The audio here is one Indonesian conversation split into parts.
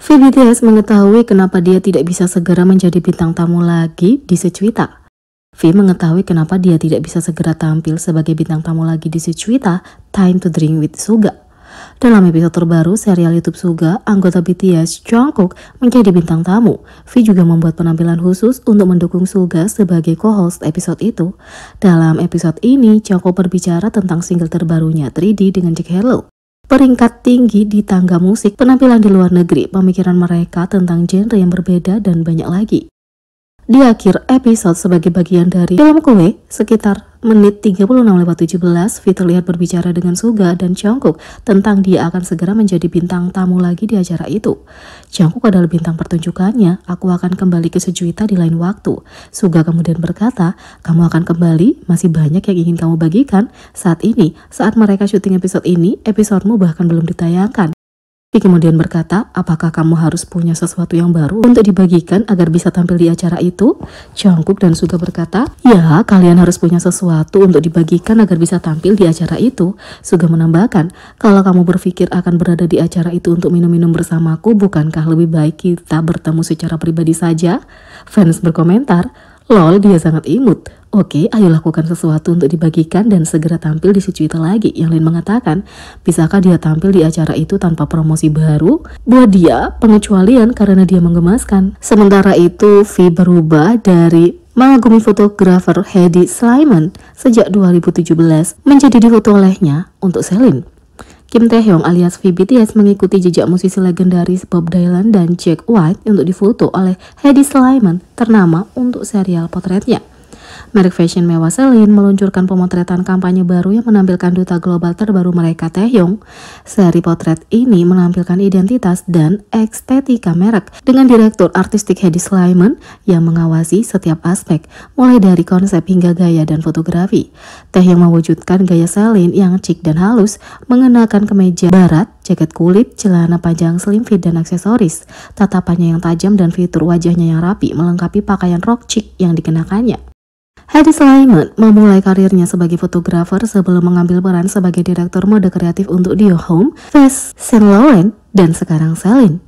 BTS mengetahui kenapa dia tidak bisa segera menjadi bintang tamu lagi di Sejuita. V mengetahui kenapa dia tidak bisa segera tampil sebagai bintang tamu lagi di Sejuita Time to Drink with Suga. Dalam episode terbaru serial YouTube Suga, anggota BTS Jungkook menjadi bintang tamu. V juga membuat penampilan khusus untuk mendukung Suga sebagai co-host episode itu. Dalam episode ini, Jungkook berbicara tentang single terbarunya 3D dengan Jack Harlow. Peringkat tinggi di tangga musik, penampilan di luar negeri, pemikiran mereka tentang genre yang berbeda, dan banyak lagi. Di akhir episode sebagai bagian dari film kue, sekitar menit 36:17, V terlihat berbicara dengan Suga dan Jungkook tentang dia akan segera menjadi bintang tamu lagi di acara itu. Jungkook adalah bintang pertunjukannya, aku akan kembali ke Sejuita di lain waktu. Suga kemudian berkata, kamu akan kembali, masih banyak yang ingin kamu bagikan. Saat ini, saat mereka syuting episode ini, episodemu bahkan belum ditayangkan. V kemudian berkata, apakah kamu harus punya sesuatu yang baru untuk dibagikan agar bisa tampil di acara itu? Jungkook dan Suga berkata, ya, kalian harus punya sesuatu untuk dibagikan agar bisa tampil di acara itu. Suga menambahkan, kalau kamu berpikir akan berada di acara itu untuk minum-minum bersamaku, bukankah lebih baik kita bertemu secara pribadi saja? Fans berkomentar, lol, dia sangat imut. Oke, ayo lakukan sesuatu untuk dibagikan dan segera tampil di Sejuita lagi. Yang lain mengatakan, bisakah dia tampil di acara itu tanpa promosi baru? Buat dia, pengecualian karena dia menggemaskan. Sementara itu, V berubah dari mengagumi fotografer Hedi Slimane sejak 2017 menjadi difoto olehnya untuk Celine. Kim Taehyung alias V BTS mengikuti jejak musisi legendaris Bob Dylan dan Jack White untuk difoto oleh Hedi Slimane ternama untuk serial potretnya. Merek fashion mewah Celine meluncurkan pemotretan kampanye baru yang menampilkan duta global terbaru mereka, Taehyung. Seri potret ini menampilkan identitas dan estetika merek dengan direktur artistik Hedi Slimane yang mengawasi setiap aspek, mulai dari konsep hingga gaya dan fotografi. Taehyung mewujudkan gaya Celine yang chic dan halus, mengenakan kemeja barat, jaket kulit, celana panjang slim fit dan aksesoris. Tatapannya yang tajam dan fitur wajahnya yang rapi melengkapi pakaian rock chic yang dikenakannya. Hedi Slimane memulai karirnya sebagai fotografer sebelum mengambil peran sebagai direktur mode kreatif untuk Dio Home, Yves Saint Laurent, dan sekarang Celine.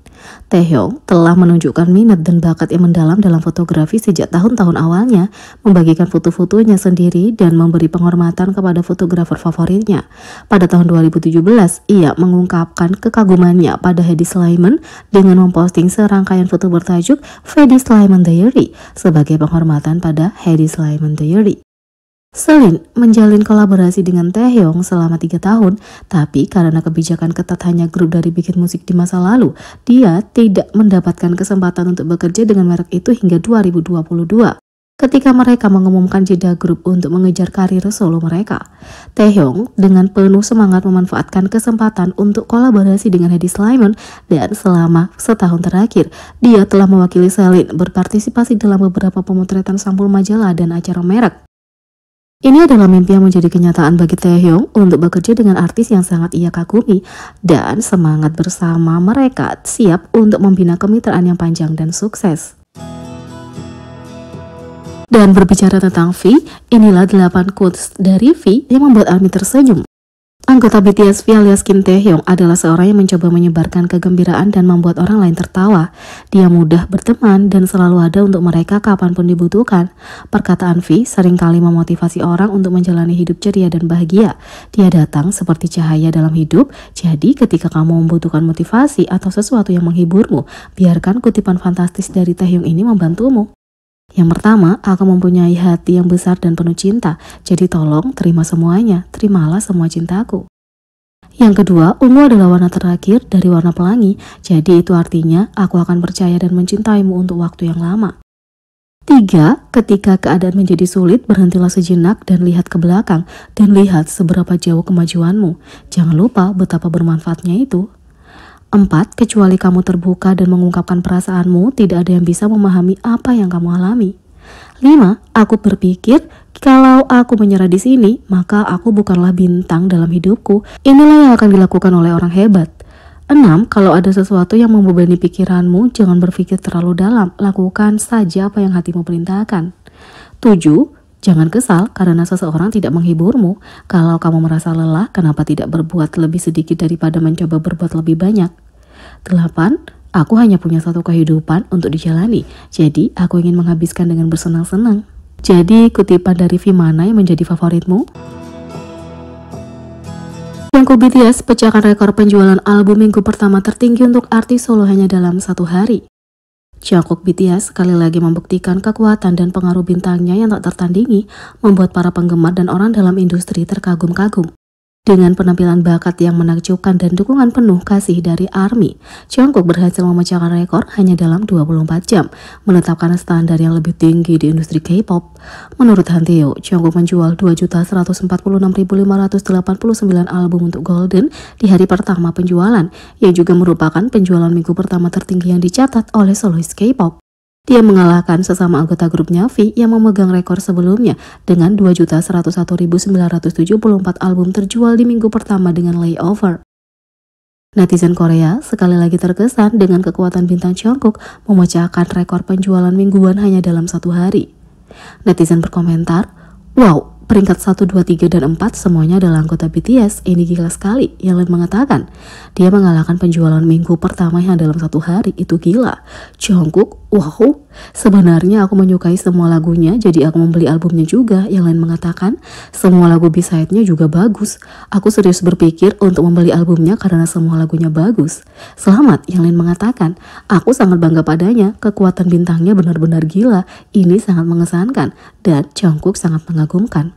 Taehyung telah menunjukkan minat dan bakat yang mendalam dalam fotografi sejak tahun-tahun awalnya, membagikan foto-fotonya sendiri dan memberi penghormatan kepada fotografer favoritnya. Pada tahun 2017, ia mengungkapkan kekagumannya pada Hedi Slimane dengan memposting serangkaian foto bertajuk Hedi Slimane Diary sebagai penghormatan pada Hedi Slimane Diary. Celine menjalin kolaborasi dengan Taehyung selama 3 tahun, tapi karena kebijakan ketat hanya grup dari bikin musik di masa lalu, dia tidak mendapatkan kesempatan untuk bekerja dengan merek itu hingga 2022. Ketika mereka mengumumkan jeda grup untuk mengejar karir solo mereka, Taehyung dengan penuh semangat memanfaatkan kesempatan untuk kolaborasi dengan Hedi Slimane dan selama setahun terakhir, dia telah mewakili Celine berpartisipasi dalam beberapa pemotretan sampul majalah dan acara merek. Ini adalah mimpi yang menjadi kenyataan bagi Taehyung untuk bekerja dengan artis yang sangat ia kagumi, dan semangat bersama mereka siap untuk membina kemitraan yang panjang dan sukses. Dan berbicara tentang V, inilah 8 quotes dari V yang membuat ARMY tersenyum. Anggota BTS V alias Kim Taehyung adalah seorang yang mencoba menyebarkan kegembiraan dan membuat orang lain tertawa. Dia mudah berteman dan selalu ada untuk mereka kapanpun dibutuhkan. Perkataan V seringkali memotivasi orang untuk menjalani hidup ceria dan bahagia. Dia datang seperti cahaya dalam hidup, jadi ketika kamu membutuhkan motivasi atau sesuatu yang menghiburmu, biarkan kutipan fantastis dari Taehyung ini membantumu. Yang pertama, aku mempunyai hati yang besar dan penuh cinta, jadi tolong terima semuanya, terimalah semua cintaku. Yang kedua, ungu adalah warna terakhir dari warna pelangi, jadi itu artinya aku akan percaya dan mencintaimu untuk waktu yang lama. 3. Ketika keadaan menjadi sulit, berhentilah sejenak dan lihat ke belakang, dan lihat seberapa jauh kemajuanmu. Jangan lupa betapa bermanfaatnya itu. 4. Kecuali kamu terbuka dan mengungkapkan perasaanmu, tidak ada yang bisa memahami apa yang kamu alami. 5. Aku berpikir, kalau aku menyerah di sini, maka aku bukanlah bintang dalam hidupku. Inilah yang akan dilakukan oleh orang hebat. 6. Kalau ada sesuatu yang membebani pikiranmu, jangan berpikir terlalu dalam, lakukan saja apa yang hatimu perintahkan. 7. Jangan kesal karena seseorang tidak menghiburmu. Kalau kamu merasa lelah, kenapa tidak berbuat lebih sedikit daripada mencoba berbuat lebih banyak? 8. Aku hanya punya satu kehidupan untuk dijalani, jadi aku ingin menghabiskan dengan bersenang-senang. Jadi, kutipan dari V mana yang menjadi favoritmu? Jungkook BTS pecahkan rekor penjualan album minggu pertama tertinggi untuk artis solo hanya dalam satu hari. Jungkook BTS sekali lagi membuktikan kekuatan dan pengaruh bintangnya yang tak tertandingi, membuat para penggemar dan orang dalam industri terkagum-kagum. Dengan penampilan bakat yang menakjubkan dan dukungan penuh kasih dari ARMY, Jungkook berhasil memecahkan rekor hanya dalam 24 jam, menetapkan standar yang lebih tinggi di industri K-pop. Menurut Hanteo, Jungkook menjual 2.146.589 album untuk Golden di hari pertama penjualan, yang juga merupakan penjualan minggu pertama tertinggi yang dicatat oleh solois K-pop. Dia mengalahkan sesama anggota grupnya V yang memegang rekor sebelumnya dengan 2.101.974 album terjual di minggu pertama dengan Layover. Netizen Korea sekali lagi terkesan dengan kekuatan bintang Jungkook memecahkan rekor penjualan mingguan hanya dalam satu hari. Netizen berkomentar, "Wow, peringkat 1, 2, 3, dan 4 semuanya adalah anggota BTS, ini gila sekali." Yang lain mengatakan, dia mengalahkan penjualan minggu pertama yang dalam satu hari, itu gila. Jungkook, wow, sebenarnya aku menyukai semua lagunya, jadi aku membeli albumnya juga. Yang lain mengatakan, semua lagu B-side-nya juga bagus. Aku serius berpikir untuk membeli albumnya karena semua lagunya bagus. Selamat, yang lain mengatakan, aku sangat bangga padanya, kekuatan bintangnya benar-benar gila, ini sangat mengesankan, dan Jungkook sangat mengagumkan.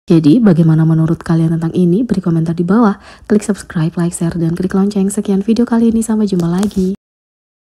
Jadi, bagaimana menurut kalian tentang ini? Beri komentar di bawah. Klik subscribe, like, share, dan klik lonceng. Sekian video kali ini, sampai jumpa lagi.